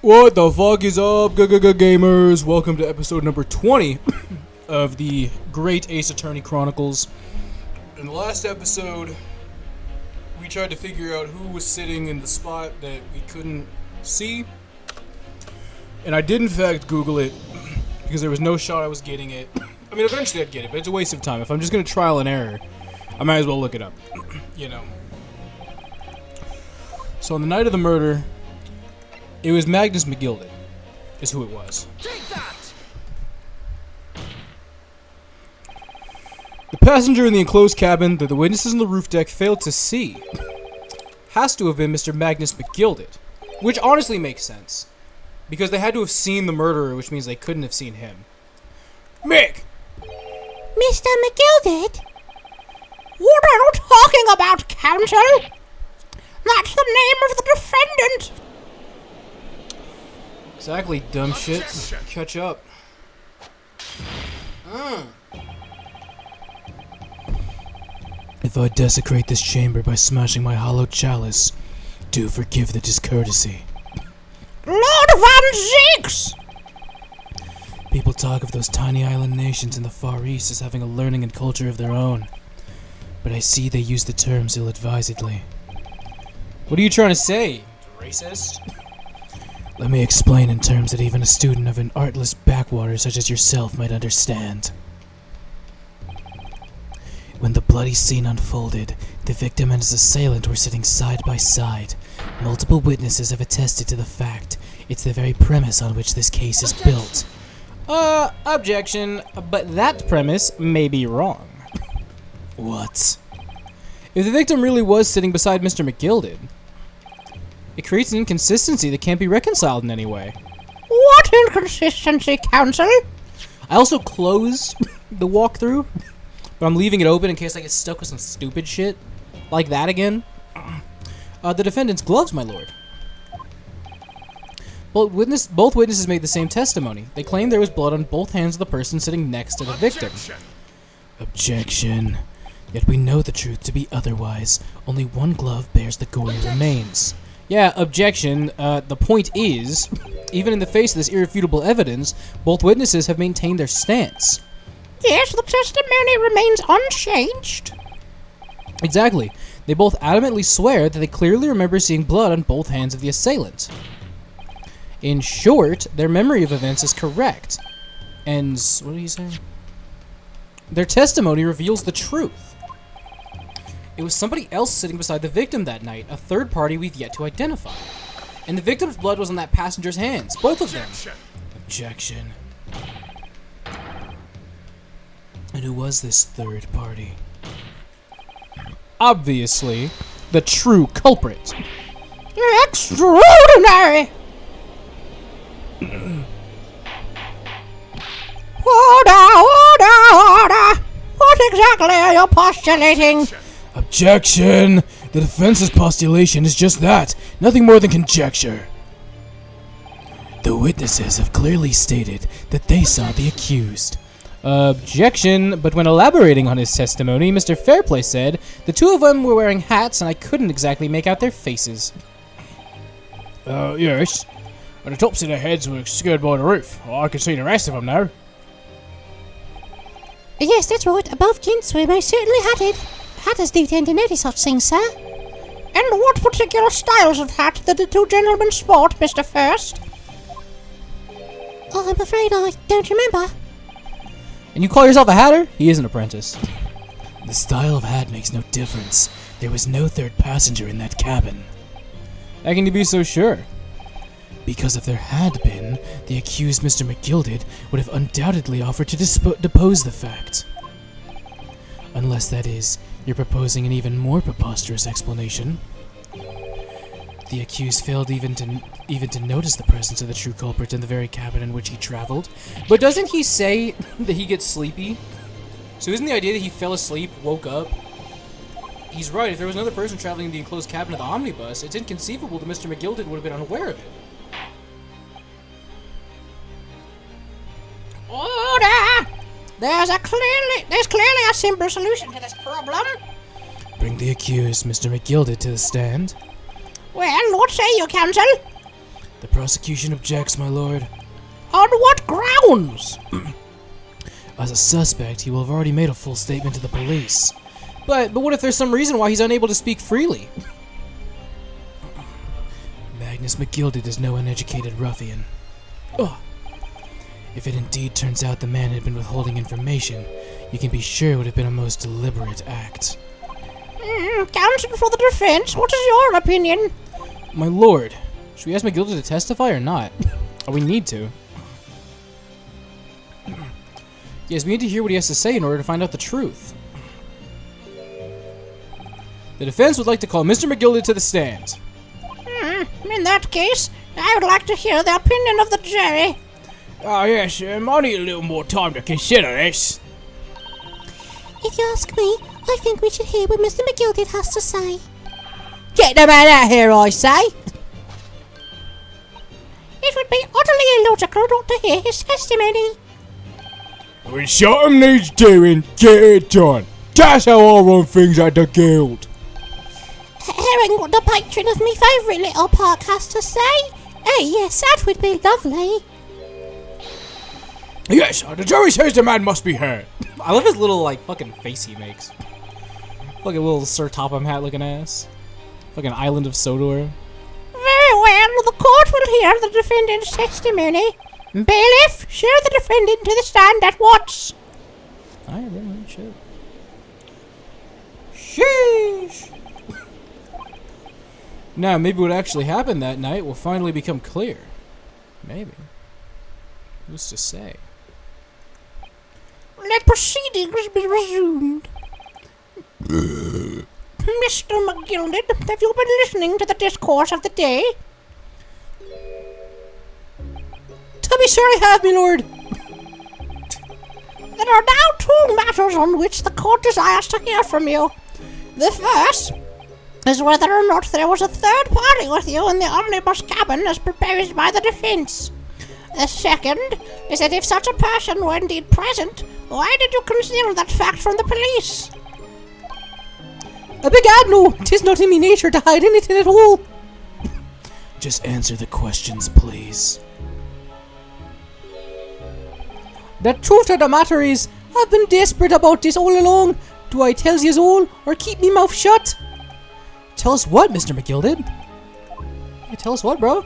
What the fuck is up, gamers? Welcome to episode number 20 of the Great Ace Attorney Chronicles. In the last episode, we tried to figure out who was sitting in the spot that we couldn't see. And I did in fact Google it, because there was no shot I was getting it. I mean, eventually I'd get it, but it's a waste of time. If I'm just gonna trial and error, I might as well look it up, you know. So on the night of the murder, it was Magnus McGilded, is who it was. Take that! The passenger in the enclosed cabin that the witnesses on the roof deck failed to see has to have been Mr. Magnus McGilded, which honestly makes sense, because they had to have seen the murderer, which means they couldn't have seen him. Mick! Mr. McGilded? What are you talking about, counsel? That's the name of the defendant! Exactly, dumb shits. Catch up. If I desecrate this chamber by smashing my hollow chalice, do forgive the discourtesy. Lord Van Zeeks! People talk of those tiny island nations in the Far East as having a learning and culture of their own, but I see they use the terms ill-advisedly. What are you trying to say, racist? Let me explain in terms that even a student of an artless backwater such as yourself might understand. When the bloody scene unfolded, the victim and his assailant were sitting side by side. Multiple witnesses have attested to the fact. It's the very premise on which this case is built. Objection, but that premise may be wrong. What? If the victim really was sitting beside Mr. McGilded, it creates an inconsistency that can't be reconciled in any way. What inconsistency, counsel? I also closed the walkthrough, but I'm leaving it open in case I get stuck with some stupid shit like that again. The defendant's gloves, my lord. Both witnesses made the same testimony. They claimed there was blood on both hands of the person sitting next to the victim. Objection. Yet we know the truth to be otherwise. Only one glove bears the gory remains. Yeah, objection. The point is, even in the face of this irrefutable evidence, both witnesses have maintained their stance. Yes, the testimony remains unchanged. Exactly. They both adamantly swear that they clearly remember seeing blood on both hands of the assailant. In short, their memory of events is correct. And what did he say? Their testimony reveals the truth. It was somebody else sitting beside the victim that night, a third party we've yet to identify. And the victim's blood was on that passenger's hands, both of them. Objection. And who was this third party? Obviously, the true culprit. Extraordinary! Order! What exactly are you postulating? Objection! The defense's postulation is just that, nothing more than conjecture. The witnesses have clearly stated that they saw the accused. Objection, but when elaborating on his testimony, Mr. Fairplay said the two of them were wearing hats and I couldn't exactly make out their faces. Yes. And the tops of their heads were obscured by the roof. I could see the rest of them now. Yes, that's right. Above gents, we most certainly had it. Hatters do tend to notice such things, sir. And what particular styles of hat did the two gentlemen sport, Mr. First? Oh, I'm afraid I don't remember. And you call yourself a hatter? He is an apprentice. The style of hat makes no difference. There was no third passenger in that cabin. How can you be so sure? Because if there had been, the accused Mr. McGilded would have undoubtedly offered to depose the fact. Unless, that is, you're proposing an even more preposterous explanation. The accused failed even to notice the presence of the true culprit in the very cabin in which he traveled. But doesn't he say that he gets sleepy? So isn't the idea that he fell asleep, woke up? He's right. If there was another person traveling in the enclosed cabin of the omnibus, it's inconceivable that Mr. McGilded would have been unaware of it. Order! There's clearly a simple solution to this problem. Bring the accused, Mr. McGilded, to the stand. Well, what say you, counsel? The prosecution objects, my lord. On what grounds? As a suspect, he will have already made a full statement to the police. But what if there's some reason why he's unable to speak freely? Magnus McGilded is no uneducated ruffian. Ugh. If it indeed turns out the man had been withholding information, you can be sure it would have been a most deliberate act. Counsel for the defense, what is your opinion? My lord, should we ask McGilded to testify or not? Oh, we need to. Yes, we need to hear what he has to say in order to find out the truth. The defense would like to call Mr. McGilded to the stand. In that case, I would like to hear the opinion of the jury. Ah, yes, I need a little more time to consider this. If you ask me, I think we should hear what Mr. McGilded has to say. Get the man out here, I say! It would be utterly illogical not to hear his testimony. When something needs doing, get it done. That's how I run things at the guild. Hearing what the patron of me favourite little park has to say? Oh yes, that would be lovely. Yes, the jury says the man must be heard. I love his little, like, fucking face he makes. Fucking little Sir Topham hat looking ass. Fucking Island of Sodor. Very well, the court will hear the defendant's testimony. Bailiff, show the defendant to the stand at once. Alright, then, shit. Sheesh! Now, maybe what actually happened that night will finally become clear. Maybe. Who's to say? Let proceedings be resumed. Mr. McGilded, have you been listening to the discourse of the day? To be sure I have, my lord. There are now two matters on which the court desires to hear from you. The first is whether or not there was a third party with you in the omnibus cabin as proposed by the defense. The second is that if such a person were indeed present, why did you conceal that fact from the police? A begad no, 'tis not in me nature to hide anything at all. Just answer the questions, please. The truth of the matter is, I've been desperate about this all along. Do I tell yous all, or keep me mouth shut? Tell us what, Mr. McGilded? Yeah, tell us what, bro?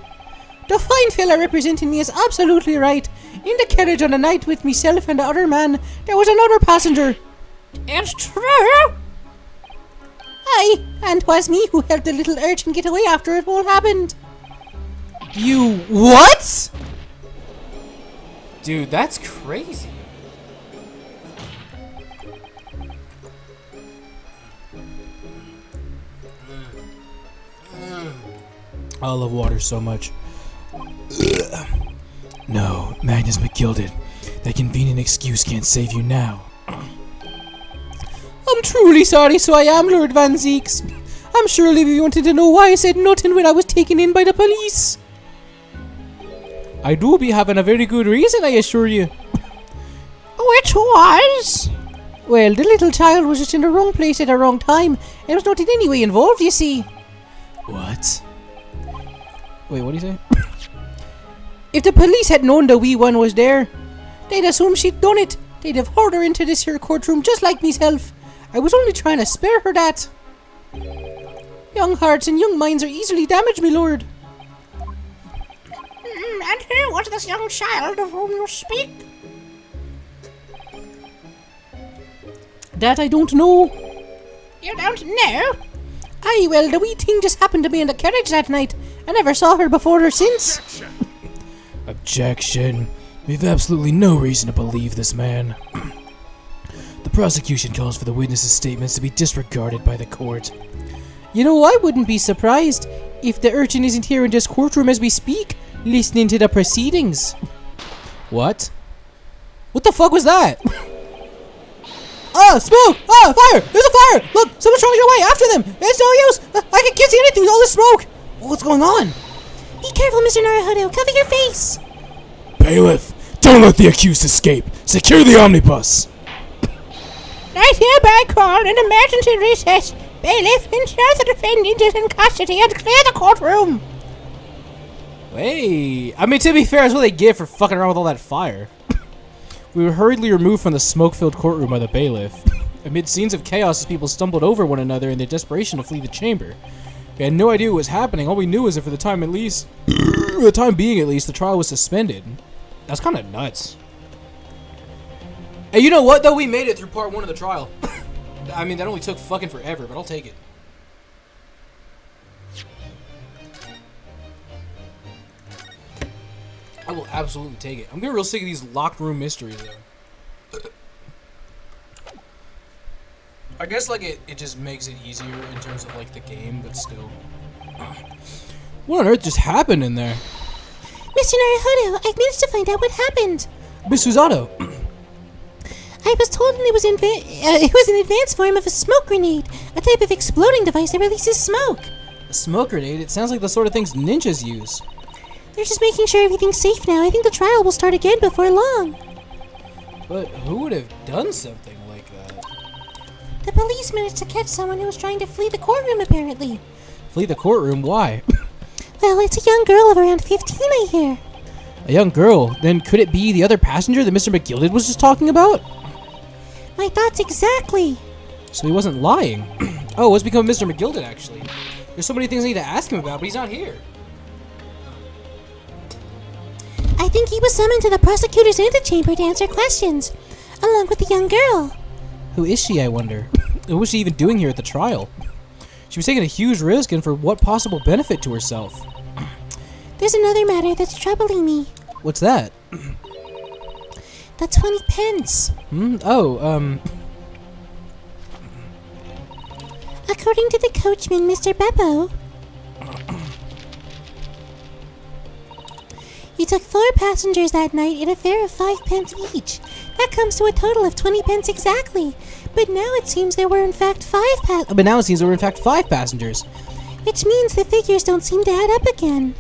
The fine fella representing me is absolutely right. In the carriage on the night with myself and the other man, there was another passenger. It's true. Aye, and 'twas me who helped the little urchin get away after it all happened. You what? Dude, that's crazy. I love water so much. No, Magnus McGilded. That convenient excuse can't save you now. I'm truly sorry, so I am, Lord Van Zeeks. I'm sure you wanted to know why I said nothing when I was taken in by the police. I do be having a very good reason, I assure you. Which was? Well, the little child was just in the wrong place at the wrong time, and was not in any way involved, you see. What? Wait, what do you say? If the police had known the wee one was there, they'd assume she'd done it. They'd have hauled her into this here courtroom just like myself. I was only trying to spare her that. Young hearts and young minds are easily damaged, my lord. And who was this young child of whom you speak? That I don't know. You don't know? Aye, well, the wee thing just happened to be in the carriage that night. I never saw her before or since. Objection. We've absolutely no reason to believe this man. The prosecution calls for the witness's statements to be disregarded by the court. You know, I wouldn't be surprised if the urchin isn't here in this courtroom as we speak, listening to the proceedings. What? What the fuck was that? Ah, smoke! Ah, fire! There's a fire! Look, someone's throwing it away! After them! It's no use! I can't see anything with all this smoke! What's going on? Be careful, Mr. Naruhodo. Cover your face! Bailiff, don't let the accused escape. Secure the omnibus. I hereby call an emergency recess. Bailiff, ensure the defendant is in custody and clear the courtroom. Hey, I mean, to be fair, that's what they get for fucking around with all that fire. We were hurriedly removed from the smoke-filled courtroom by the bailiff. Amid scenes of chaos as people stumbled over one another in their desperation to flee the chamber. We had no idea what was happening. All we knew was that for the time at least, for the time being at least, the trial was suspended. That's kind of nuts. Hey, you know what though? We made it through part 1 of the trial. I mean, that only took fucking forever, but I'll take it. I will absolutely take it. I'm getting real sick of these locked room mysteries though. I guess like it just makes it easier in terms of like the game, but still. What on earth just happened in there? Mr. Naruhodo, I've managed to find out what happened. Miss Susato. I was told it was an advanced form of a smoke grenade, a type of exploding device that releases smoke. A smoke grenade? It sounds like the sort of things ninjas use. They're just making sure everything's safe now. I think the trial will start again before long. But who would have done something like that? The police managed to catch someone who was trying to flee the courtroom, apparently. Flee the courtroom? Why? Well, it's a young girl of around 15, I hear. A young girl? Then could it be the other passenger that Mr. McGilded was just talking about? My thoughts exactly. So he wasn't lying. Oh, what's become of Mr. McGilded, actually? There's so many things I need to ask him about, but he's not here. I think he was summoned to the prosecutor's antechamber to answer questions, along with the young girl. Who is she, I wonder? What was she even doing here at the trial? She was taking a huge risk, and for what possible benefit to herself? There's another matter that's troubling me. What's that? The 20 pence. According to the coachman, Mr. Beppo, you took 4 passengers that night at a fare of 5 pence each. That comes to a total of 20 pence exactly. But now it seems there were in fact 5 passengers. Which means the figures don't seem to add up again.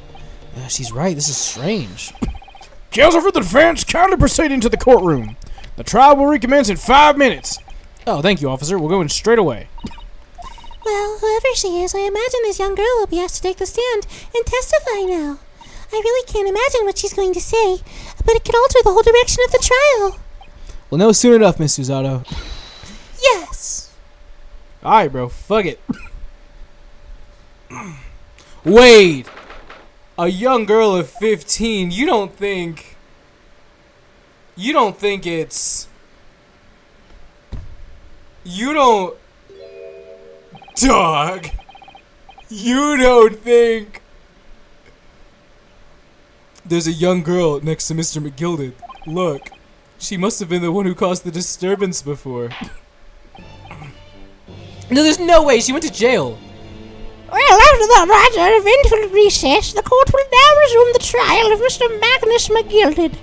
She's right, this is strange. Counsel for the defense, kindly proceed into the courtroom. The trial will recommence in 5 minutes. Oh, thank you, officer. We're going straight away. Well, whoever she is, I imagine this young girl will be asked to take the stand and testify now. I really can't imagine what she's going to say, but it could alter the whole direction of the trial. Well, no, soon enough, Miss Susato. Yes. Alright, bro. Fuck it. Wait. A young girl of 15, you don't think it's... You don't... Dog. You don't think... There's a young girl next to Mr. McGilded. Look. She must have been the one who caused the disturbance before. No, there's no way. She went to jail. Well, after that rather eventful recess, the court will now resume the trial of Mr. Magnus McGilded.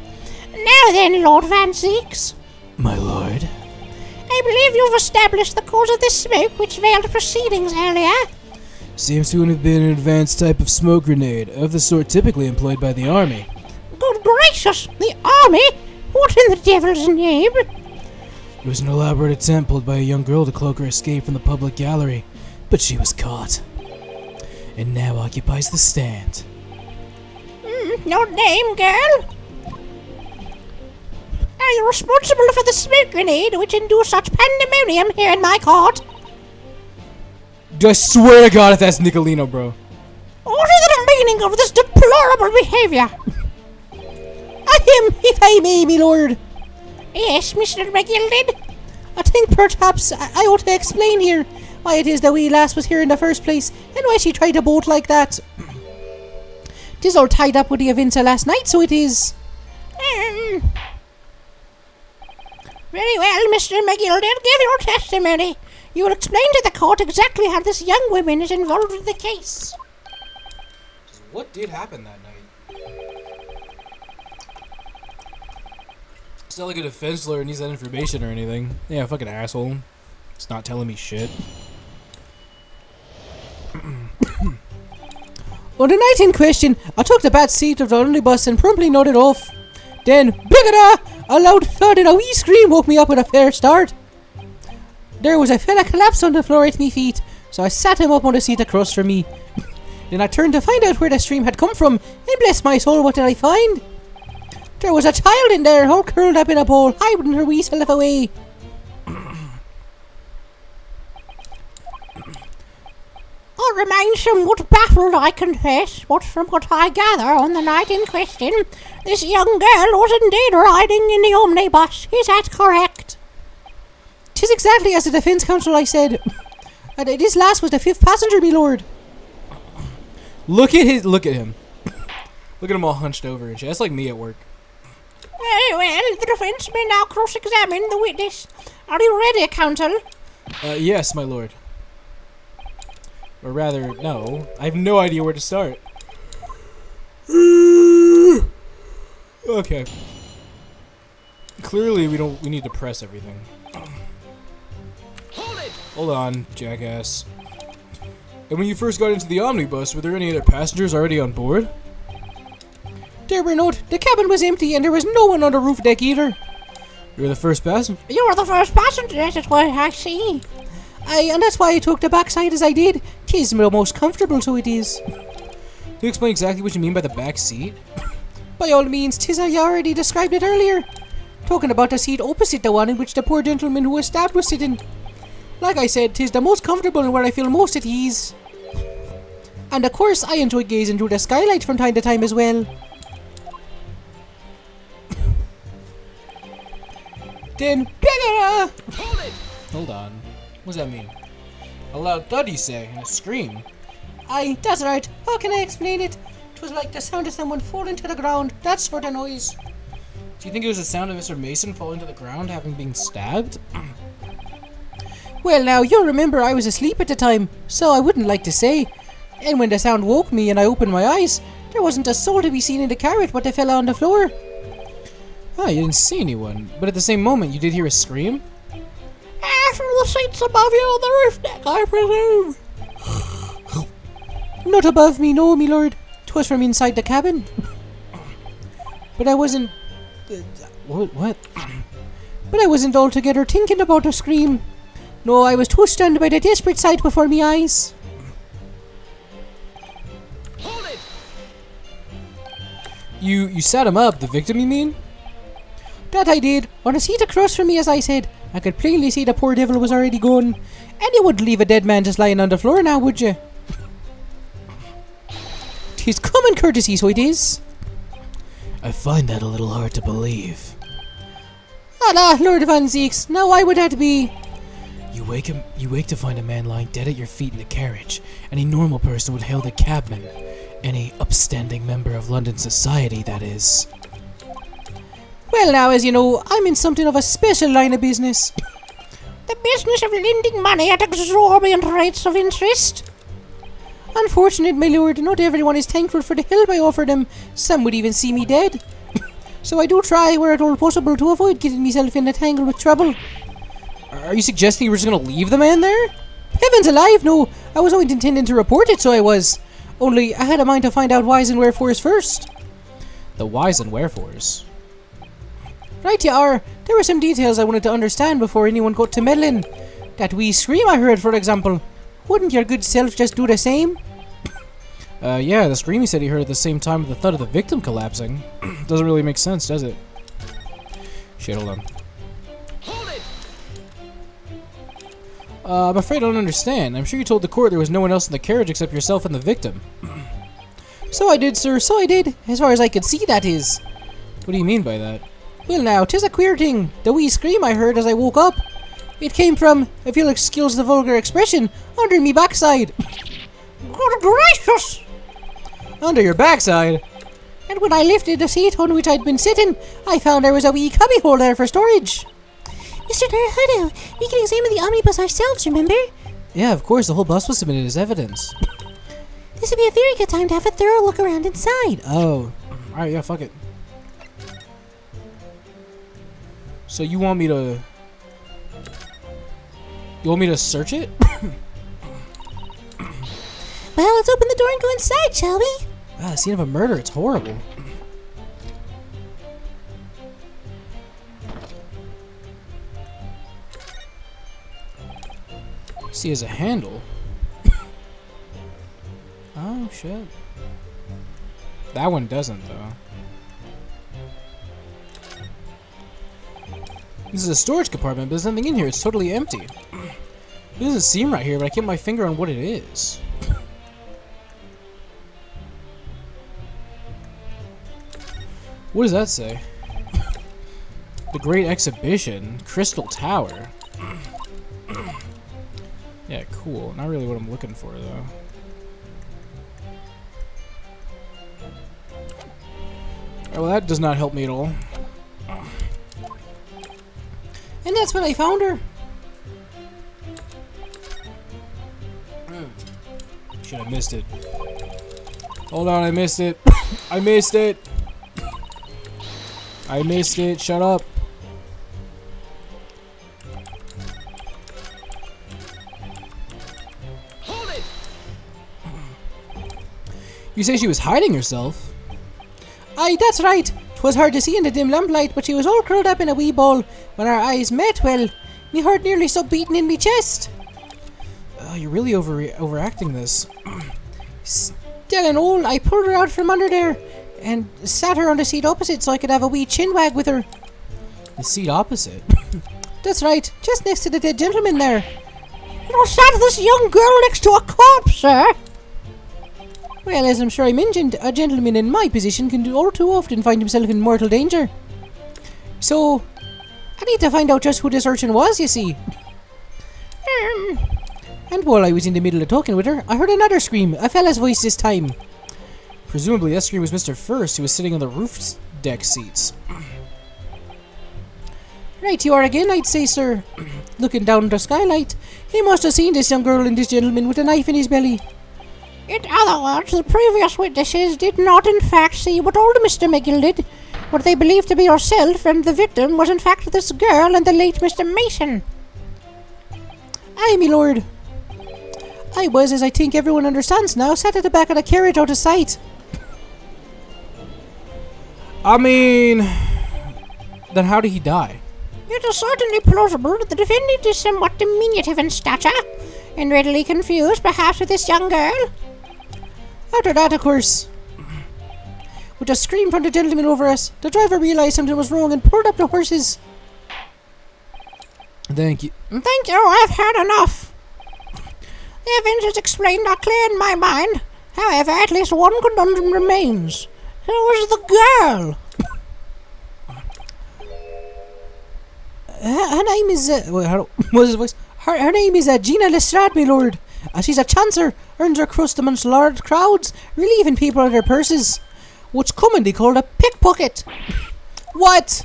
Now then, Lord Van Zeeks. My lord. I believe you've established the cause of this smoke which veiled proceedings earlier. Seems to have been an advanced type of smoke grenade, of the sort typically employed by the army. Good gracious, the army? What in the devil's name? It was an elaborate attempt pulled by a young girl to cloak her escape from the public gallery, but she was caught. And now occupies the stand. Your name, girl? Are you responsible for the smoke grenade which induced such pandemonium here in my court? I swear to God if that's Nicolino, bro. What is the meaning of this deplorable behavior? If I may, my lord. Yes, Mr. McGilded? I think perhaps I ought to explain here why it is that wee lass was here in the first place, and why she tried to bolt like that. 'Tis all tied up with the events of last night, so it is. Very well, Mr. McGilded, give your testimony. You will explain to the court exactly how this young woman is involved in the case. What did happen that night? It's not like a defense lawyer needs that information or anything. Yeah, fucking asshole. It's not telling me shit. On the night in question, I took the back seat of the omnibus and promptly nodded off. Then, biggada! A loud thud and a wee scream woke me up with a fair start. There was a fella collapsed on the floor at me feet, so I sat him up on the seat across from me. Then I turned to find out where the stream had come from, and bless my soul, what did I find? There was a child in there, all curled up in a ball, hiding her wee self away. I remain somewhat baffled, I confess, but from what I gather on the night in question, this young girl was indeed riding in the omnibus. Is that correct? 'Tis exactly as the defence counsel I said. And this last was the 5th passenger, me lord. Look at him. Look at him all hunched over and shit. That's like me at work. Very well, the defence may now cross-examine the witness. Are you ready, counsel? Yes, my lord. Or rather, no. I have no idea where to start. Okay. Clearly, we need to press everything. Hold on, jackass. And when you first got into the omnibus, were there any other passengers already on board? There were not. The cabin was empty and there was no one on the roof deck either. You were the first passenger? You were the first passenger, that's what I see. And that's why I took the backside as I did. 'Tis the most comfortable, so it is. Can you explain exactly what you mean by the back seat? By all means, 'tis I already described it earlier. Talking about the seat opposite the one in which the poor gentleman who was stabbed was sitting. Like I said, 'tis the most comfortable and where I feel most at ease. And of course, I enjoy gazing through the skylight from time to time as well. Then, bigger! Hold on. What does that mean? A loud thud, you say, and a scream. Aye, that's right. How can I explain it? It was like the sound of someone falling to the ground. That sort of noise. Do you think it was the sound of Mr. Mason falling to the ground, having been stabbed? Well, now, you'll remember I was asleep at the time, so I wouldn't like to say. And when the sound woke me and I opened my eyes, there wasn't a soul to be seen in the carriage, but they fell on the floor. Oh, you didn't see anyone, but at the same moment, you did hear a scream? From the seats above you on the roof deck, I presume. Not above me, no, me lord. 'Twas from inside the cabin. But I wasn't... what? But I wasn't altogether thinking about a scream. No, I was too stunned by the desperate sight before me eyes. Hold it! You sat him up, the victim, you mean? That I did. On a seat across from me, as I said. I could plainly see the poor devil was already gone. And you wouldn't leave a dead man just lying on the floor now, would you? 'Tis common courtesy, so it is. I find that a little hard to believe. Allah, Lord Van Zeeks, now why would that be? You wake to find a man lying dead at your feet in the carriage. Any normal person would hail the cabman. Any upstanding member of London society, that is. Well now, as you know, I'm in something of a special line of business. The business of lending money at exorbitant rates of interest. Unfortunate, my lord, not everyone is thankful for the help I offer them. Some would even see me dead. So I do try, where at all possible, to avoid getting myself in a tangle with trouble. Are you suggesting you were just gonna leave the man there? Heavens alive, no. I was only intending to report it, so I was. Only, I had a mind to find out whys and wherefores first. The whys and wherefores? Right you are. There were some details I wanted to understand before anyone got to meddling. That wee scream I heard, for example. Wouldn't your good self just do the same? Yeah, the scream he said he heard at the same time with the thud of the victim collapsing. Doesn't really make sense, does it? Shit, hold on. Hold it! I'm afraid I don't understand. I'm sure you told the court there was no one else in the carriage except yourself and the victim. So I did, sir, so I did. As far as I could see, that is. What do you mean by that? Well now, 'tis a queer thing. The wee scream I heard as I woke up. It came from, if you'll excuse the vulgar expression, under me backside. Good gracious! Under your backside? And when I lifted the seat on which I'd been sitting, I found there was a wee cubbyhole there for storage. Mr. Naruhodo, we can examine the omnibus ourselves, remember? Yeah, of course, the whole bus was submitted as evidence. This would be a very good time to have a thorough look around inside. Oh. Alright, yeah, fuck it. So you want me to... You want me to search it? Well, let's open the door and go inside, shall we? Ah, the scene of a murder, it's horrible. See, as a handle. Oh. Oh, shit. That one doesn't, though. This is a storage compartment, but there's nothing in here. It's totally empty. It doesn't seem right here, but I keep my finger on what it is. What does that say? The Great Exhibition. Crystal Tower. Yeah, cool. Not really what I'm looking for, though. Oh, well, that does not help me at all. And that's when I found her. Shit, I missed it. Hold on, I missed it. I missed it. I missed it. Shut up. Hold it! You say she was hiding herself? Aye, that's right. 'Twas hard to see in the dim lamplight, but she was all curled up in a wee ball. When our eyes met, well, me heart nearly so beating in me chest. Oh, you're really overacting this. Still and all, I pulled her out from under there and sat her on the seat opposite so I could have a wee chin wag with her. The seat opposite? That's right, just next to the dead gentleman there. You sat this young girl next to a corpse, sir. Well, as I'm sure I mentioned, a gentleman in my position can do all too often find himself in mortal danger. So, I need to find out just who this urchin was, you see. And while I was in the middle of talking with her, I heard another scream, a fella's voice this time. Presumably that scream was Mr. First, who was sitting on the roof deck seats. Right you are again, I'd say, sir. Looking down the skylight, he must have seen this young girl and this gentleman with a knife in his belly. In other words, the previous witnesses did not in fact see what old Mr. McGill what they believed to be yourself, and the victim was in fact this girl and the late Mr. Mason. Aye, me lord. I was, as I think everyone understands now, sat at the back of the carriage out of sight. I mean... Then how did he die? It is certainly plausible that the defendant is somewhat diminutive in stature, and readily confused perhaps with this young girl. After that, of course, with a scream from the gentleman over us, the driver realized something was wrong and pulled up the horses. Thank you. Thank you, I've had enough. The events as explained are clear in my mind. However, at least one conundrum remains. Who was the girl? Her name is... what was his voice? Her name is Gina Lestrade, my lord. She's a chancer, earns her crust amongst large crowds, relieving people of their purses. What's commonly called a pickpocket. What?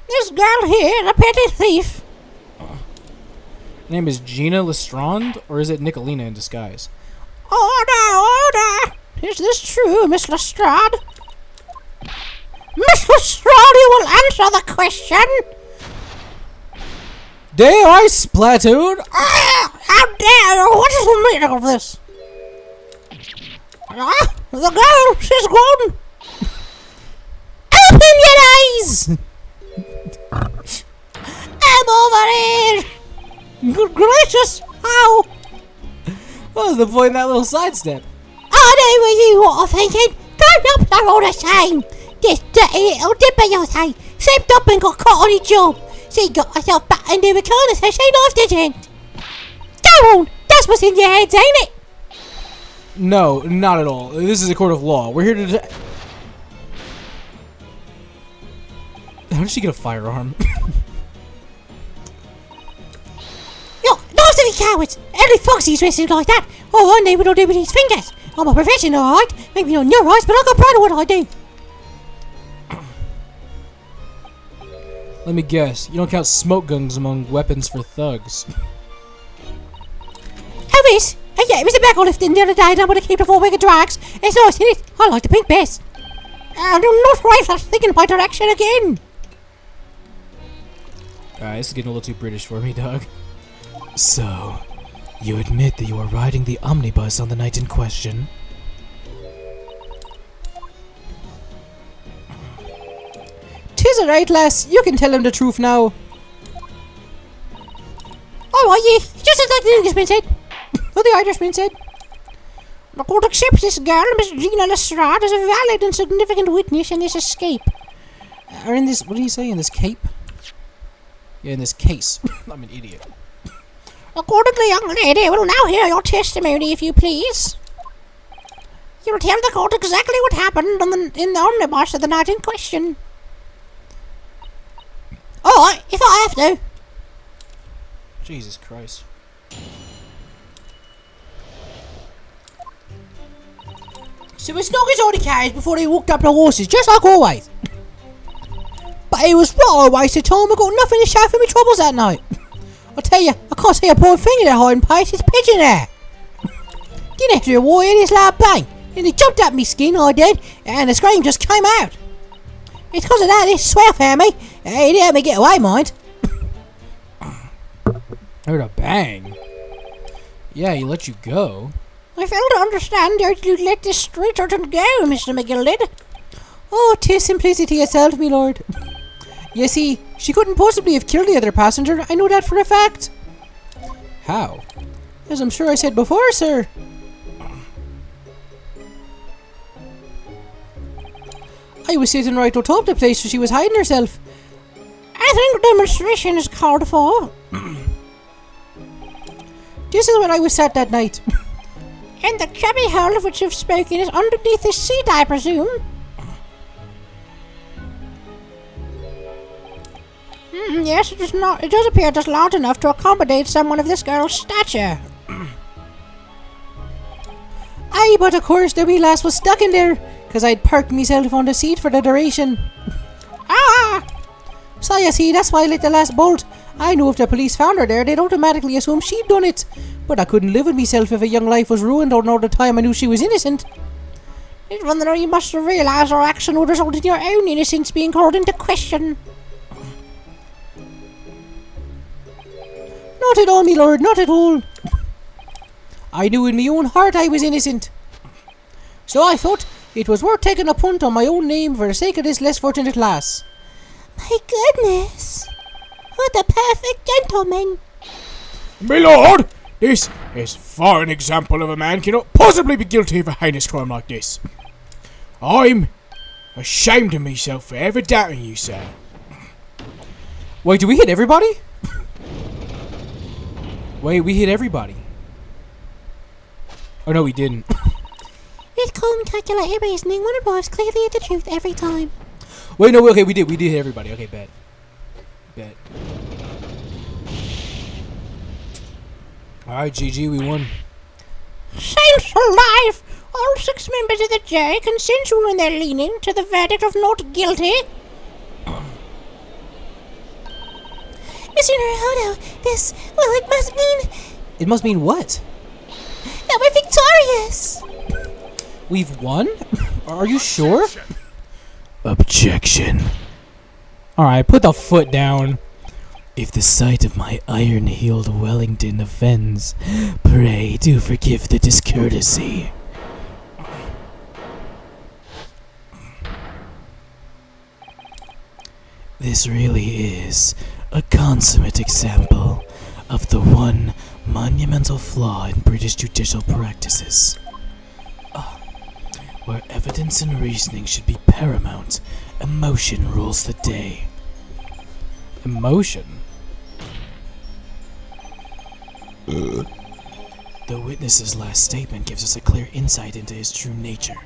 This girl here, a petty thief. Her name is Gina Lestrade, or is it Nicolina in disguise? Order! Is this true, Miss Lestrade? Miss Lestrade, you will answer the question. Dare I splatoon? How dare you? What is the meaning of this? The girl, she's gone. Open your eyes! I'm over here. Good gracious, how? What was the point of that little sidestep? I know what you are thinking. Turn up there all the same. This dirty little dipper, you say. Slipped up and got caught on his job. She got herself back into the corner so she lost it, gent. Go on, that's what's in your heads, ain't it? No, not at all. This is a court of law. We're here to... How did she get a firearm? Look, those are the cowards. Every foxy's dressing like that. Oh, one day we don't do with his fingers. I'm a professional, alright? Maybe not in your eyes, but I got pride of what I do. Let me guess. You don't count smoke guns among weapons for thugs. Oh, this? Oh, yeah, it was a bag I lifted the other day and I want to keep the 4-wheeler drags. It's nice, isn't it? I like the pink best. And I'm not right for thinking my direction again. Alright, this is getting a little too British for me, dog. So, you admit that you were riding the omnibus on the night in question? Tis alright, lass. You can tell him the truth now. Oh, are you? Just as like the Englishman said. What the Irishman said? The court accepts this girl, Miss Gina Lestrade, as a valid and significant witness in this escape. Or in this, what do you say, in this cape? Yeah, in this case. I'm an idiot. Accordingly, young lady, we'll now hear your testimony, if you please. You'll tell the court exactly what happened in the omnibus of the night in question. Alright, if I have to. Jesus Christ. So he snuck his own carriage before he walked up the horses, just like always. But it was right a waste of time. I got nothing to show for my troubles that night. I tell you, I can't see a poor thing in that hiding place. It's pigeon there. Then after a while, it's like bang, and he jumped up me skin, I did, and the scream just came out. It's because of that, this swell family. He didn't let me get away, mind. Heard a bang. Yeah, he let you go. I fail to understand how you let this street urchin go, Mr. McGilded. Oh, 'tis simplicity itself, me lord. You see, she couldn't possibly have killed the other passenger. I know that for a fact. How? As I'm sure I said before, sir. I was sitting right atop the place where she was hiding herself. I think a demonstration is called for. This is where I was sat that night. And the cubby hole of which you've spoken is underneath this seat, I presume. Yes, it is not. It does appear just large enough to accommodate someone of this girl's stature. Aye, but of course the wee lass was stuck in there, 'cause I'd parked myself on the seat for the duration. Ah! So you see, that's why I let the last bolt. I knew if the police found her there, they'd automatically assume she'd done it. But I couldn't live with myself if a young life was ruined all the time I knew she was innocent. It's one that you must have realised our action would result in your own innocence being called into question. Not at all, my lord, not at all. I knew in my own heart I was innocent. So I thought it was worth taking a punt on my own name for the sake of this less fortunate lass. My goodness! What a perfect gentleman! My lord, this is far an example of a man cannot possibly be guilty of a heinous crime like this. I'm ashamed of myself for ever doubting you, sir. Wait, did we hit everybody? Wait, we hit everybody. Oh no, we didn't. This calm, calculated reasoning one arrives clearly at the truth every time. Wait, no, okay, we did hit everybody. Okay, bet. Alright, GG, we won. Saints alive! All 6 members of the jury consensual in their leaning to the verdict of not guilty. Mr. Naruto, this, well, it must mean It must mean what? that we're victorious! We've won? Are you sure? Objection. Alright, put the foot down. If the sight of my iron-heeled Wellington offends, pray do forgive the discourtesy. This really is a consummate example of the one monumental flaw in British judicial practices. Where evidence and reasoning should be paramount, emotion rules the day. Emotion? The witness's last statement gives us a clear insight into his true nature.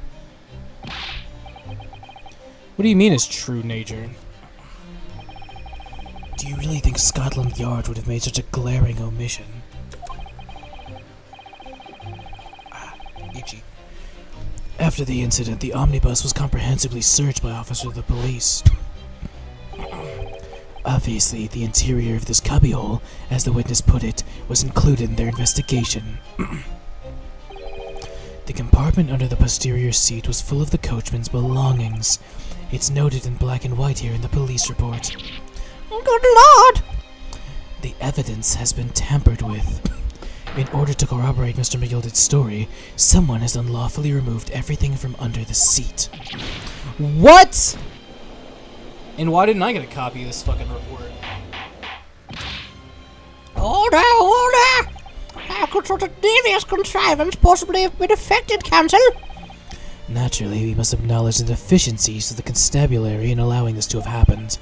What do you mean his true nature? Do you really think Scotland Yard would have made such a glaring omission? Itchy. After the incident, the omnibus was comprehensively searched by officers of the police. Obviously, the interior of this cubbyhole, as the witness put it, was included in their investigation. The compartment under the posterior seat was full of the coachman's belongings. It's noted in black and white here in the police report. Good Lord! The evidence has been tampered with. In order to corroborate Mr. McGilded's story, someone has unlawfully removed everything from under the seat. What? And why didn't I get a copy of this fucking report? Order! Order! How could sort of devious contrivance possibly have been affected, Council? Naturally, we must acknowledge the deficiencies of the constabulary in allowing this to have happened.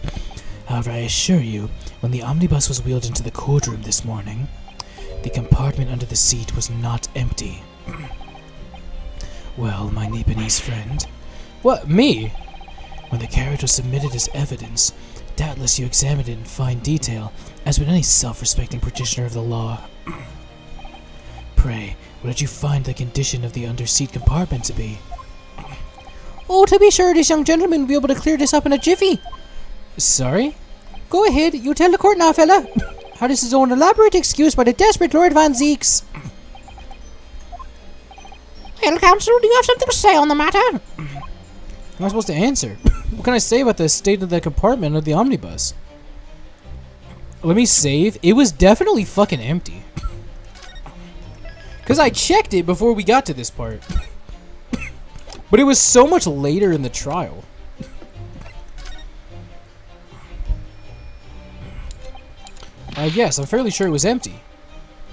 However, I assure you, when the omnibus was wheeled into the courtroom this morning, the compartment under the seat was not empty. Well, my Nepalese friend. What, me? When the carriage was submitted as evidence, doubtless you examined it in fine detail, as would any self-respecting practitioner of the law. Pray, what did you find the condition of the under-seat compartment to be? Oh, to be sure, this young gentleman will be able to clear this up in a jiffy. Sorry? Go ahead, you tell the court now, fella. How this is an elaborate excuse by the desperate Lord Van Zeeks. Well, Council, do you have something to say on the matter? How am I supposed to answer? What can I say about the state of the compartment of the omnibus? Let me save. It was definitely fucking empty. Because I checked it before we got to this part. But it was so much later in the trial. Yes, I'm fairly sure it was empty.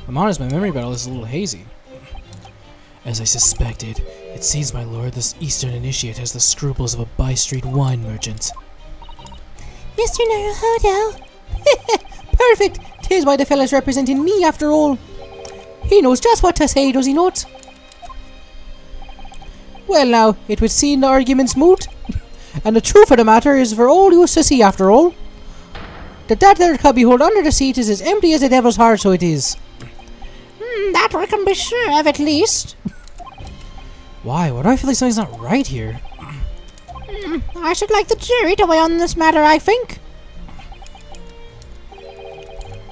I'm honest, my memory about all this is a little hazy. As I suspected, it seems, my lord, this Eastern initiate has the scruples of a by-street wine merchant. Mr. Naruhodo. Perfect! 'Tis why the fella's representing me after all. He knows just what to say, does he not? Well now, it would seem the argument's moot. And the truth of the matter is for all you to see after all. That there cubbyhole under the seat is as empty as the devil's heart, so it is. That we can be sure of at least. Why? Why do I feel like something's not right here? I should like the jury to weigh on this matter, I think.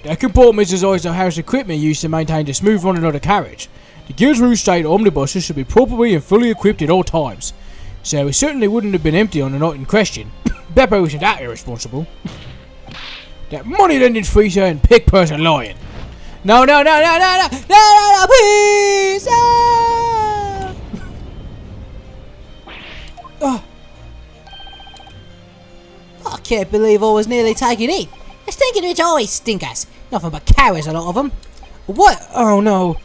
That compartment is also house equipment used to maintain the smooth running of the carriage. The Guild's rule state omnibuses should be properly and fully equipped at all times, so it certainly wouldn't have been empty on the night in question. Beppo isn't that irresponsible. That money-lending freezer and pig person lying. No, please! Ah! I can't believe I was nearly taken in. The stinking rich always stinkers. Nothing but cowards, a lot of them. What? Oh no.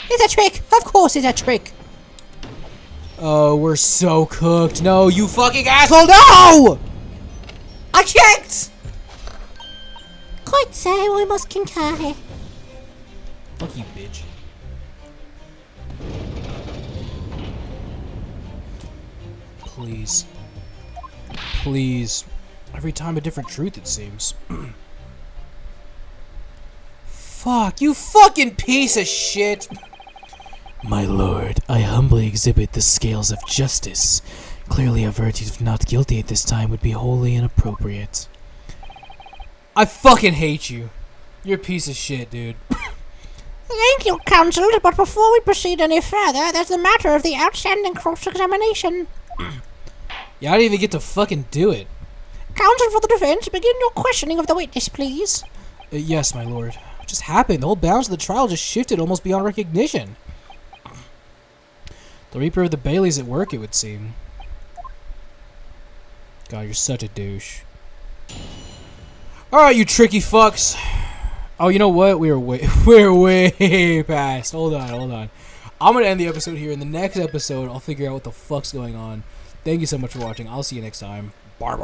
It's a trick. Of course it's a trick. Oh, we're so cooked. No, you fucking asshole, no! I checked! Quite so, I must concur. Fuck you, bitch. Please. Please. Every time a different truth, it seems. Fuck, you fucking piece of shit! My lord, I humbly exhibit the scales of justice. Clearly a verdict of not guilty at this time would be wholly inappropriate. I fucking hate you. You're a piece of shit, dude. Thank you, Counsel, but before we proceed any further, there's the matter of the outstanding cross-examination. Yeah, I didn't even get to fucking do it. Counsel for the defense, begin your questioning of the witness, please. Yes, my lord. What just happened? The whole balance of the trial just shifted almost beyond recognition. The Reaper of the Bailey's at work, it would seem. God, you're such a douche. Alright, you tricky fucks. Oh, you know what? We're way past. Hold on. I'm gonna end the episode here. In the next episode, I'll figure out what the fuck's going on. Thank you so much for watching. I'll see you next time. Bye.